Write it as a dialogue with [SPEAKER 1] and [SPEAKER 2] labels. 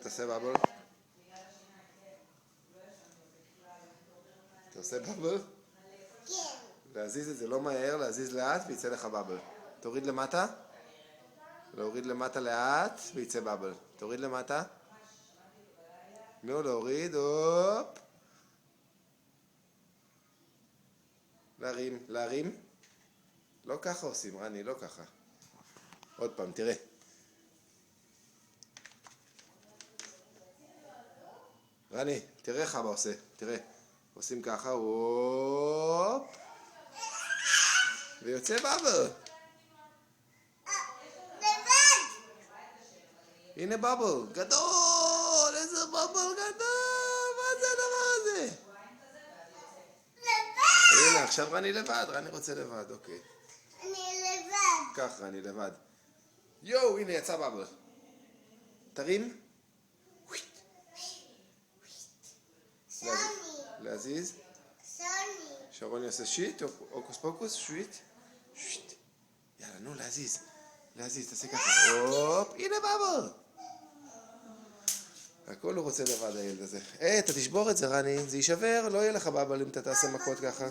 [SPEAKER 1] תעשה בבל. אתה עושה בבל?
[SPEAKER 2] כן.
[SPEAKER 1] להזיז את זה לא מהר, להזיז לאט ויצא לך בבל. תוריד למטה. להוריד למטה לאט ויצא בבל. תוריד למטה. נו, להוריד, הופ. להרים, להרים. לא ככה עושים, רני, לא ככה. עוד פעם, תראה. רני, תראה איך אבא עושה, תראה. עושים ככה, הופ. ויוצא בבל.
[SPEAKER 2] לבד.
[SPEAKER 1] הנה בבל, גדול! איזה בבל גדול! מה זה הדבר הזה?
[SPEAKER 2] לבד.
[SPEAKER 1] הנה, עכשיו רני לבד, רני רוצה לבד, אוקיי.
[SPEAKER 2] אני לבד.
[SPEAKER 1] כך, רני לבד. יואו, הנה יצא בבל. תרים.
[SPEAKER 2] סוני.
[SPEAKER 1] להזיז.
[SPEAKER 2] סוני.
[SPEAKER 1] שרוני עושה שיט, הוקוס פוקוס, שיט. שיט. יאללה, נו, להזיז. להזיז, תעשה ככה. הופ, הנה בבל. הכל הוא רוצה לבד, הילד הזה. אתה תשבור את זה, רני. זה יישבר, לא יהיה לך בבל אם אתה תעשה מכות ככה.